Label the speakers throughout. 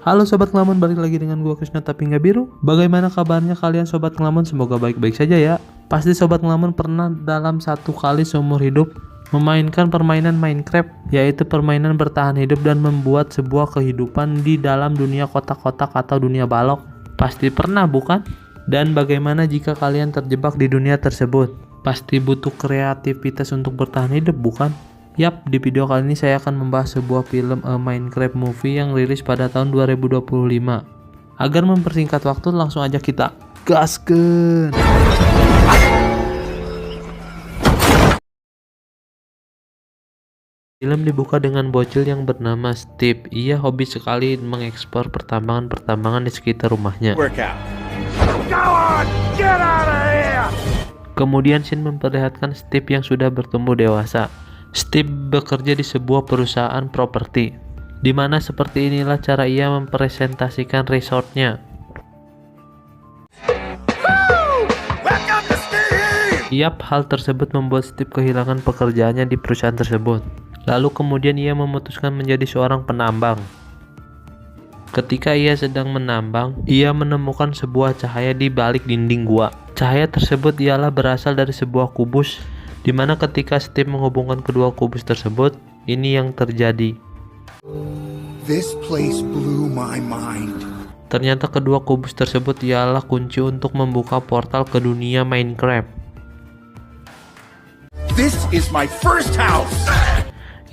Speaker 1: Halo Sobat Ngelamun, balik lagi dengan gua Krisna tapi nggak biru. Bagaimana kabarnya kalian Sobat Ngelamun? Semoga baik-baik saja ya. Pasti Sobat Ngelamun pernah dalam satu kali seumur hidup memainkan permainan Minecraft, yaitu permainan bertahan hidup dan membuat sebuah kehidupan di dalam dunia kotak-kotak atau dunia balok. Pasti pernah bukan? Dan bagaimana jika kalian terjebak di dunia tersebut? Pasti butuh kreativitas untuk bertahan hidup bukan? Yap, di video kali ini saya akan membahas sebuah film Minecraft movie yang rilis pada tahun 2025. Agar mempersingkat waktu, langsung aja kita gaskeun. Film dibuka dengan bocil yang bernama Steve. Ia hobi sekali mengeksplor pertambangan-pertambangan di sekitar rumahnya. Kemudian scene memperlihatkan Steve yang sudah bertumbuh dewasa. Steve bekerja di sebuah perusahaan properti, di mana seperti inilah cara ia mempresentasikan resortnya. Yap, hal tersebut membuat Steve kehilangan pekerjaannya di perusahaan tersebut. Lalu kemudian ia memutuskan menjadi seorang penambang. Ketika ia sedang menambang, ia menemukan sebuah cahaya di balik dinding gua. Cahaya tersebut ialah berasal dari sebuah kubus, di mana ketika Steve menghubungkan kedua kubus tersebut, ini yang terjadi.
Speaker 2: This place blew my mind.
Speaker 1: Ternyata kedua kubus tersebut ialah kunci untuk membuka portal ke dunia Minecraft.
Speaker 2: This is my first house.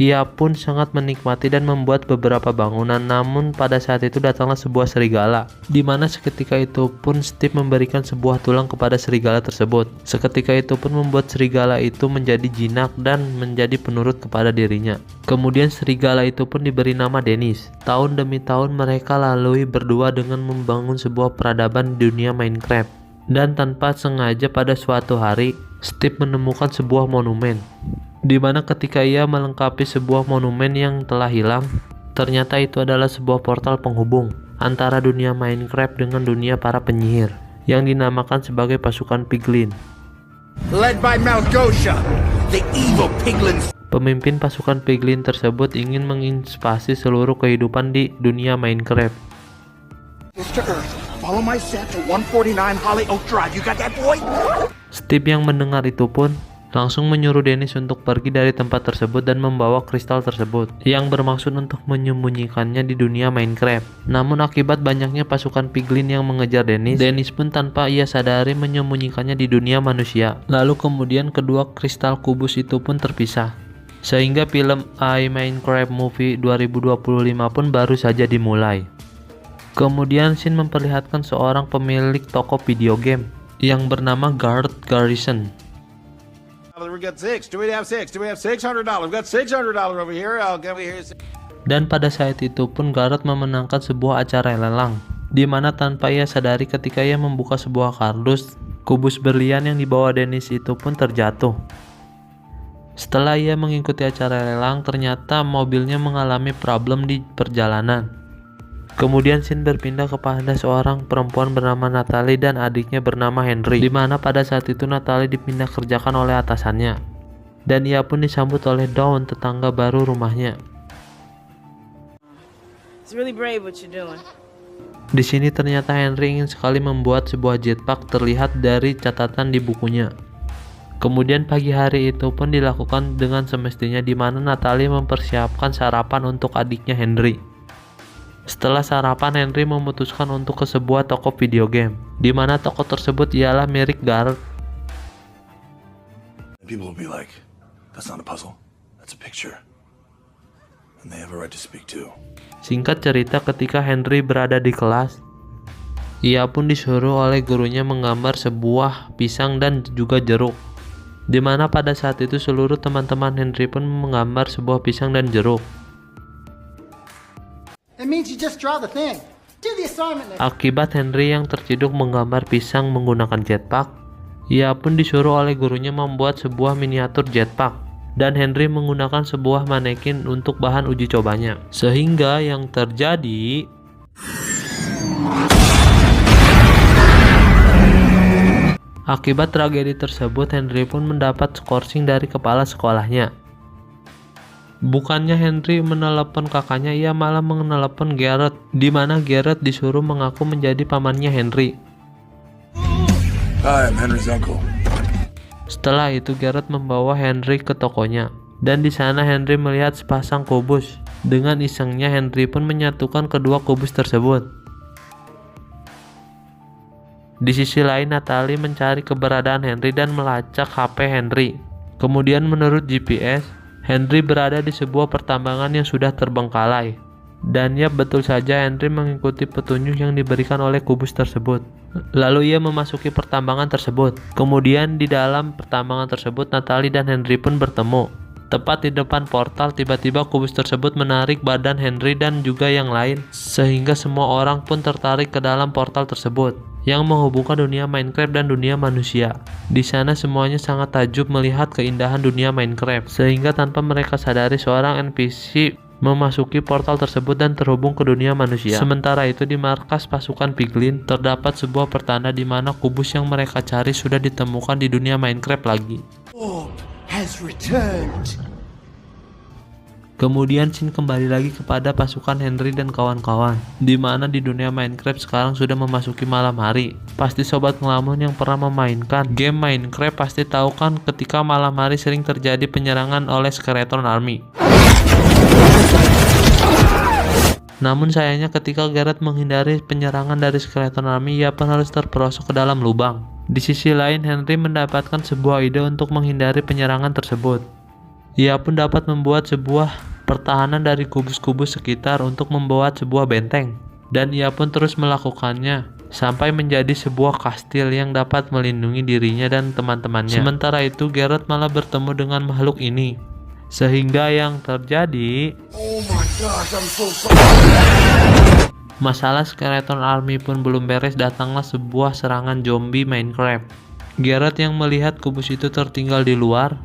Speaker 1: Ia pun sangat menikmati dan membuat beberapa bangunan, namun pada saat itu datanglah sebuah serigala, di mana seketika itu pun Steve memberikan sebuah tulang kepada serigala tersebut. Seketika itu pun membuat serigala itu menjadi jinak dan menjadi penurut kepada dirinya. Kemudian serigala itu pun diberi nama Dennis. Tahun demi tahun mereka lalui berdua dengan membangun sebuah peradaban di dunia Minecraft. Dan tanpa sengaja pada suatu hari, Steve menemukan sebuah monumen, di mana ketika ia melengkapi sebuah monumen yang telah hilang, ternyata itu adalah sebuah portal penghubung antara dunia Minecraft dengan dunia para penyihir yang dinamakan sebagai pasukan Piglin.
Speaker 2: Led by Malgosha, the evil piglins.
Speaker 1: Pemimpin pasukan Piglin tersebut ingin menginspirasi seluruh kehidupan di dunia Minecraft.
Speaker 2: Mr. Earth, follow my set to 149 Holly Oak Drive. You got that, boy?
Speaker 1: Steve yang mendengar itu pun langsung menyuruh Dennis untuk pergi dari tempat tersebut dan membawa kristal tersebut yang bermaksud untuk menyembunyikannya di dunia Minecraft. Namun akibat banyaknya pasukan Piglin yang mengejar Dennis pun tanpa ia sadari menyembunyikannya di dunia manusia. Lalu kemudian kedua kristal kubus itu pun terpisah. Sehingga film Minecraft Movie 2025 pun baru saja dimulai. Kemudian scene memperlihatkan seorang pemilik toko video game yang bernama Garth Garrison.
Speaker 3: We got six. Do we have six? Do we have $600? We got $600 over here. I'll get here.
Speaker 1: Dan pada saat itu pun Garth memenangkan sebuah acara lelang, di mana tanpa ia sadari ketika ia membuka sebuah kardus, kubus berlian yang dibawa Dennis itu pun terjatuh. Setelah ia mengikuti acara lelang, ternyata mobilnya mengalami problem di perjalanan. Kemudian scene berpindah kepada seorang perempuan bernama Natalie dan adiknya bernama Henry, di mana pada saat itu Natalie dipindah kerjakan oleh atasannya, dan ia pun disambut oleh Dawn, tetangga baru rumahnya.
Speaker 4: It's really brave what you're doing.
Speaker 1: Di sini ternyata Henry ingin sekali membuat sebuah jetpack terlihat dari catatan di bukunya. Kemudian pagi hari itu pun dilakukan dengan semestinya, di mana Natalie mempersiapkan sarapan untuk adiknya Henry. Setelah sarapan, Henry memutuskan untuk ke sebuah toko video game, di mana toko tersebut ialah milik Garth.
Speaker 5: People will be like, that's not a puzzle, that's a picture. And they have a right to speak too.
Speaker 1: Singkat cerita, ketika Henry berada di kelas, ia pun disuruh oleh gurunya menggambar sebuah pisang dan juga jeruk, di mana pada saat itu seluruh teman-teman Henry pun menggambar sebuah pisang dan jeruk.
Speaker 6: It means you just draw the thing. Do the assignment next.
Speaker 1: Akibat Henry yang terciduk menggambar pisang menggunakan jetpack, ia pun disuruh oleh gurunya membuat sebuah miniatur jetpack, dan Henry menggunakan sebuah manekin untuk bahan uji cobanya. Sehingga yang terjadi, akibat tragedi tersebut, Henry pun mendapat skorsing dari kepala sekolahnya. Bukannya Henry menelepon kakaknya, ia malah menelepon Garrett, di mana Garrett disuruh mengaku menjadi pamannya Henry.
Speaker 5: Hi, I'm Henry's uncle.
Speaker 1: Setelah itu Garrett membawa Henry ke tokonya, dan di sana Henry melihat sepasang kubus. Dengan isengnya Henry pun menyatukan kedua kubus tersebut. Di sisi lain Natalie mencari keberadaan Henry dan melacak HP Henry. Kemudian menurut GPS, Henry berada di sebuah pertambangan yang sudah terbengkalai. Dan ya, betul saja Henry mengikuti petunjuk yang diberikan oleh kubus tersebut. Lalu ia memasuki pertambangan tersebut. Kemudian di dalam pertambangan tersebut Natalie dan Henry pun bertemu. Tepat di depan portal, tiba-tiba kubus tersebut menarik badan Henry dan juga yang lain, sehingga semua orang pun tertarik ke dalam portal tersebut yang menghubungkan dunia Minecraft dan dunia manusia. Di sana semuanya sangat takjub melihat keindahan dunia Minecraft, sehingga tanpa mereka sadari seorang NPC memasuki portal tersebut dan terhubung ke dunia manusia. Sementara itu di markas pasukan Piglin terdapat sebuah pertanda di mana kubus yang mereka cari sudah ditemukan di dunia Minecraft lagi.
Speaker 2: Has returned.
Speaker 1: Kemudian scene kembali lagi kepada pasukan Henry dan kawan-kawan, di mana di dunia Minecraft sekarang sudah memasuki malam hari. Pasti sobat ngelamun yang pernah memainkan game Minecraft pasti tahu kan ketika malam hari sering terjadi penyerangan oleh Skeleton Army. Namun sayangnya ketika Garrett menghindari penyerangan dari Skeleton Army, ia pun harus terperosok ke dalam lubang. Di sisi lain, Henry mendapatkan sebuah ide untuk menghindari penyerangan tersebut. Ia pun dapat membuat sebuah pertahanan dari kubus-kubus sekitar untuk membuat sebuah benteng. Dan ia pun terus melakukannya sampai menjadi sebuah kastil yang dapat melindungi dirinya dan teman-temannya. Sementara itu, Garrett malah bertemu dengan makhluk ini. Sehingga yang terjadi, masalah Skeleton Army pun belum beres, datanglah sebuah serangan zombie Minecraft. Garrett yang melihat kubus itu tertinggal di luar,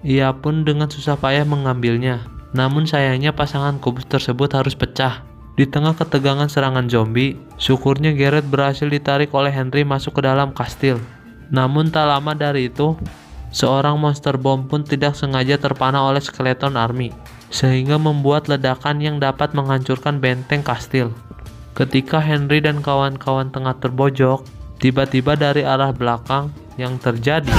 Speaker 1: ia pun dengan susah payah mengambilnya. Namun sayangnya pasangan kubus tersebut harus pecah. Di tengah ketegangan serangan zombie, syukurnya Garrett berhasil ditarik oleh Henry masuk ke dalam kastil. Namun tak lama dari itu, seorang monster bom pun tidak sengaja terpana oleh Skeleton Army, sehingga membuat ledakan yang dapat menghancurkan benteng kastil. Ketika Henry dan kawan-kawan tengah terbojok, tiba-tiba dari arah belakang yang terjadi.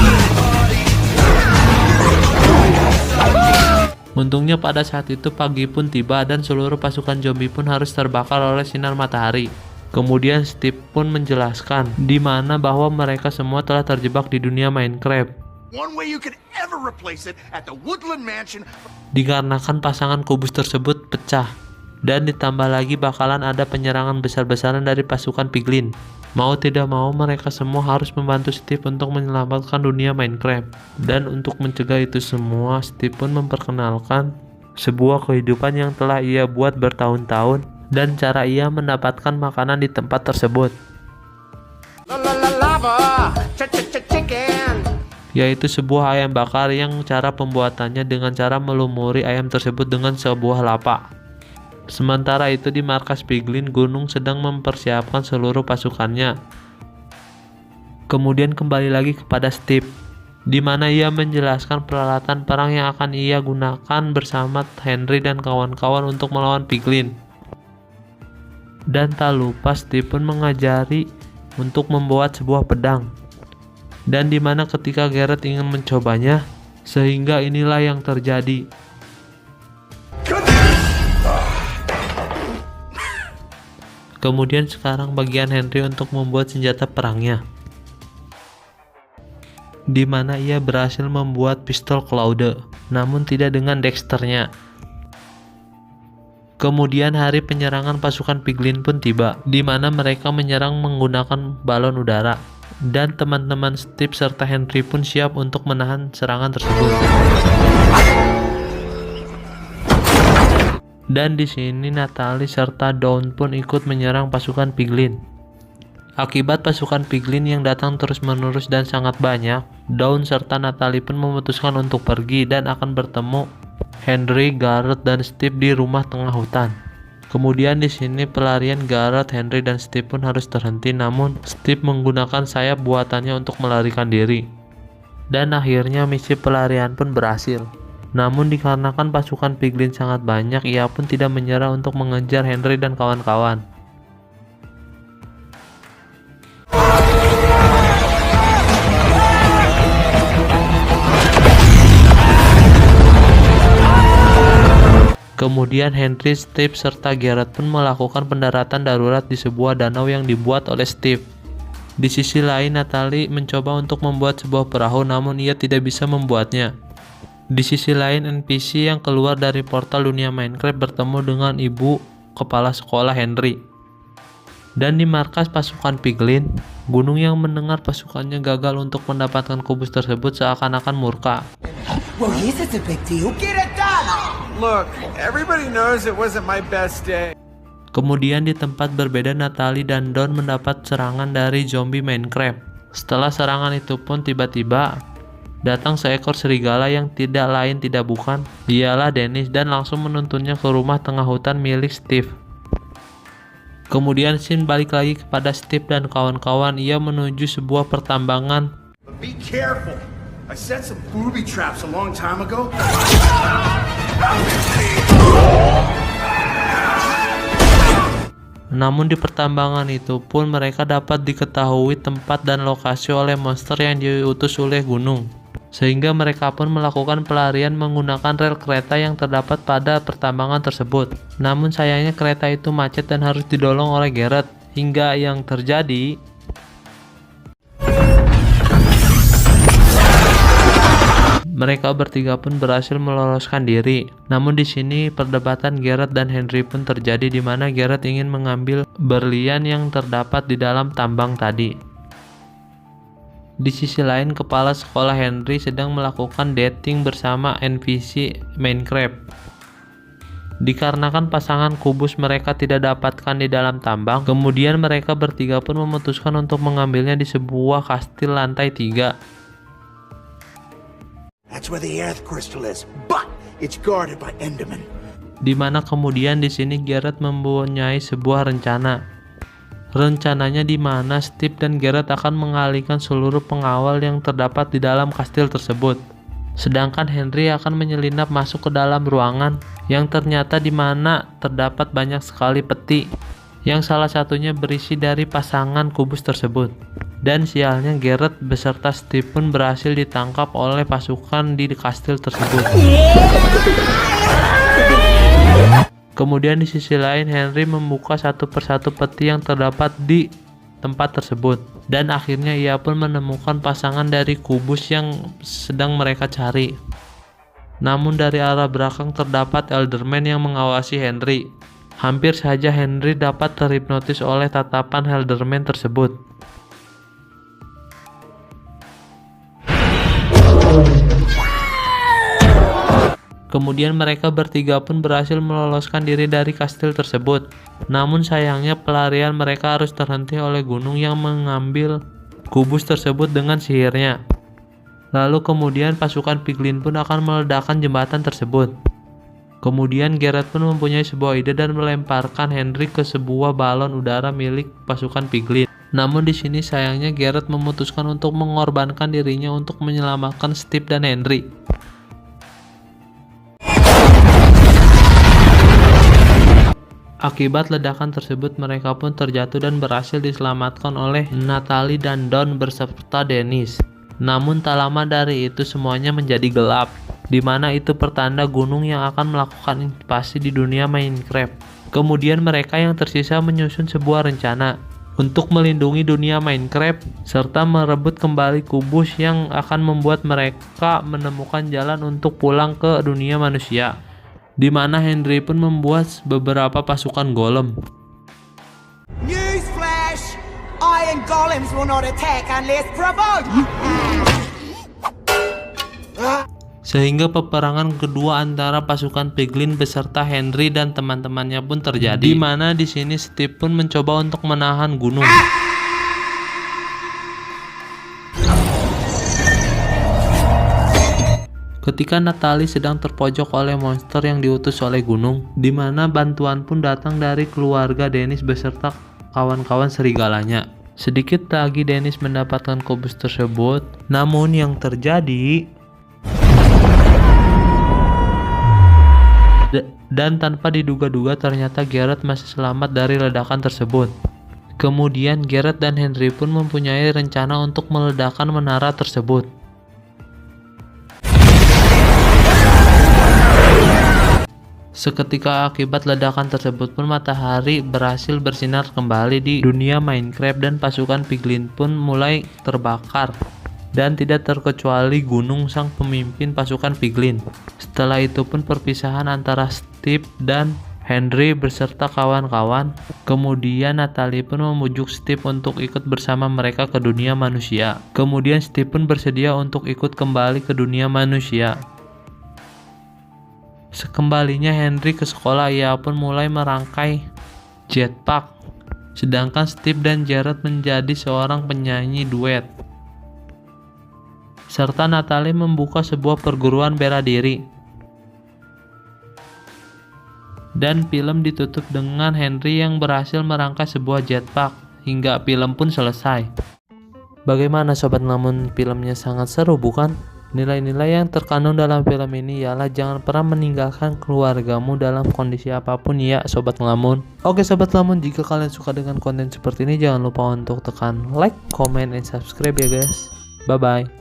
Speaker 1: Untungnya pada saat itu pagi pun tiba dan seluruh pasukan zombie pun harus terbakar oleh sinar matahari. Kemudian Steve pun menjelaskan di mana bahwa mereka semua telah terjebak di dunia Minecraft.
Speaker 2: One way you could ever replace it at the Woodland Mansion.
Speaker 1: Dikarenakan pasangan kubus tersebut pecah. Dan ditambah lagi bakalan ada penyerangan besar-besaran dari pasukan Piglin. Mau tidak mau mereka semua harus membantu Steve untuk menyelamatkan dunia Minecraft. Dan untuk mencegah itu semua, Steve pun memperkenalkan sebuah kehidupan yang telah ia buat bertahun-tahun dan cara ia mendapatkan makanan di tempat tersebut, yaitu sebuah ayam bakar yang cara pembuatannya dengan cara melumuri ayam tersebut dengan sebuah lapa. Sementara itu di markas Piglin, Gunung sedang mempersiapkan seluruh pasukannya. Kemudian kembali lagi kepada Steve, di mana ia menjelaskan peralatan perang yang akan ia gunakan bersama Henry dan kawan-kawan untuk melawan Piglin. Dan tak lupa Steve pun mengajari untuk membuat sebuah pedang. Dan di mana ketika Garrett ingin mencobanya, sehingga inilah yang terjadi. Kemudian sekarang bagian Henry untuk membuat senjata perangnya, di mana ia berhasil membuat pistol Claude, namun tidak dengan Dexternya. Kemudian hari penyerangan pasukan Piglin pun tiba, di mana mereka menyerang menggunakan balon udara, dan teman-teman Steve serta Henry pun siap untuk menahan serangan tersebut. Dan di sini Natalie serta Dawn pun ikut menyerang pasukan Piglin. Akibat pasukan Piglin yang datang terus-menerus dan sangat banyak, Dawn serta Natalie pun memutuskan untuk pergi dan akan bertemu Henry, Garrett, dan Steve di rumah tengah hutan. Kemudian di sini pelarian Garrett, Henry, dan Steve pun harus terhenti, namun Steve menggunakan sayap buatannya untuk melarikan diri. Dan akhirnya misi pelarian pun berhasil. Namun dikarenakan pasukan piglin sangat banyak, ia pun tidak menyerah untuk mengejar Henry dan kawan-kawan. Kemudian Henry, Steve, serta Garrett pun melakukan pendaratan darurat di sebuah danau yang dibuat oleh Steve. Di sisi lain, Natalie mencoba untuk membuat sebuah perahu, namun ia tidak bisa membuatnya. Di sisi lain, NPC yang keluar dari portal dunia Minecraft bertemu dengan ibu kepala sekolah Henry. Dan di markas pasukan piglin, gunung yang mendengar pasukannya gagal untuk mendapatkan kubus tersebut seakan-akan murka.
Speaker 7: Well, this is a big deal. Get it done!
Speaker 3: Look, everybody knows it wasn't my best day.
Speaker 1: Kemudian di tempat berbeda, Natalie dan Don mendapat serangan dari zombie Minecraft. Setelah serangan itu pun tiba-tiba datang seekor serigala yang tidak lain tidak bukan ialah Dennis dan langsung menuntunnya ke rumah tengah hutan milik Steve. Kemudian scene balik lagi kepada Steve dan kawan-kawan. Ia menuju sebuah pertambangan.
Speaker 2: But be careful. I set some booby traps a long time ago.
Speaker 1: Namun di pertambangan itu pun mereka dapat diketahui tempat dan lokasi oleh monster yang diutus oleh gunung. Sehingga mereka pun melakukan pelarian menggunakan rel kereta yang terdapat pada pertambangan tersebut. Namun sayangnya kereta itu macet dan harus didorong oleh Garrett. Hingga yang terjadi, mereka bertiga pun berhasil meloloskan diri. Namun di sini perdebatan Garrett dan Henry pun terjadi, di mana Garrett ingin mengambil berlian yang terdapat di dalam tambang tadi. Di sisi lain, kepala sekolah Henry sedang melakukan dating bersama NPC Minecraft. Dikarenakan pasangan kubus mereka tidak dapatkan di dalam tambang, kemudian mereka bertiga pun memutuskan untuk mengambilnya di sebuah kastil lantai 3.
Speaker 2: That's where the earth crystal is, but it's guarded by Enderman.
Speaker 1: Di mana kemudian di sini Garrett mempunyai sebuah rencana. Rencananya di mana Steve dan Garrett akan mengalihkan seluruh pengawal yang terdapat di dalam kastil tersebut. Sedangkan Henry akan menyelinap masuk ke dalam ruangan yang ternyata di mana terdapat banyak sekali peti, yang salah satunya berisi dari pasangan kubus tersebut. Dan sialnya Garrett beserta Steve pun berhasil ditangkap oleh pasukan di kastil tersebut. Kemudian di sisi lain, Henry membuka satu persatu peti yang terdapat di tempat tersebut. Dan akhirnya ia pun menemukan pasangan dari kubus yang sedang mereka cari. Namun dari arah belakang terdapat Elderman yang mengawasi Henry. Hampir saja Henry dapat terhipnotis oleh tatapan Elderman tersebut. Kemudian mereka bertiga pun berhasil meloloskan diri dari kastil tersebut. Namun sayangnya pelarian mereka harus terhenti oleh gunung yang mengambil kubus tersebut dengan sihirnya. Lalu kemudian pasukan piglin pun akan meledakkan jembatan tersebut. Kemudian Garrett pun mempunyai sebuah ide dan melemparkan Henry ke sebuah balon udara milik pasukan piglin. Namun di sini sayangnya Garrett memutuskan untuk mengorbankan dirinya untuk menyelamatkan Steve dan Henry. Akibat ledakan tersebut mereka pun terjatuh dan berhasil diselamatkan oleh Natalie dan Don beserta Dennis. Namun tak lama dari itu semuanya menjadi gelap, di mana itu pertanda gunung yang akan melakukan invasi di dunia Minecraft. Kemudian mereka yang tersisa menyusun sebuah rencana untuk melindungi dunia Minecraft serta merebut kembali kubus yang akan membuat mereka menemukan jalan untuk pulang ke dunia manusia. Di mana Henry pun membuat beberapa pasukan golem.
Speaker 7: Newsflash! Iron golems will not attack unless provoked.
Speaker 1: Sehingga peperangan kedua antara pasukan piglin beserta Henry dan teman-temannya pun terjadi. Di mana di sini Steve pun mencoba untuk menahan gunung. Ketika Natalie sedang terpojok oleh monster yang diutus oleh gunung, di mana bantuan pun datang dari keluarga Dennis beserta kawan-kawan serigalanya. Sedikit lagi Dennis mendapatkan kubus tersebut, namun yang terjadi Dan tanpa diduga-duga ternyata Garrett masih selamat dari ledakan tersebut. Kemudian Garrett dan Henry pun mempunyai rencana untuk meledakkan menara tersebut. Seketika akibat ledakan tersebut pun matahari berhasil bersinar kembali di dunia Minecraft dan pasukan Piglin pun mulai terbakar. Dan tidak terkecuali Gunung sang pemimpin pasukan Piglin. Setelah itu pun perpisahan antara Steve dan Henry beserta kawan-kawan. Kemudian Natalie pun memujuk Steve untuk ikut bersama mereka ke dunia manusia. Kemudian Steve pun bersedia untuk ikut kembali ke dunia manusia. Sekembalinya Henry ke sekolah, ia pun mulai merangkai jetpack. Sedangkan Steve dan Garrett menjadi seorang penyanyi duet. Serta Natalie membuka sebuah perguruan bela diri. Dan film ditutup dengan Henry yang berhasil merangkai sebuah jetpack hingga film pun selesai. Bagaimana sobat ngelamun, filmnya sangat seru bukan? Nilai-nilai yang terkandung dalam film ini ialah jangan pernah meninggalkan keluargamu dalam kondisi apapun ya sobat ngelamun. Oke sobat ngelamun, jika kalian suka dengan konten seperti ini jangan lupa untuk tekan like, comment, and subscribe ya guys. Bye bye.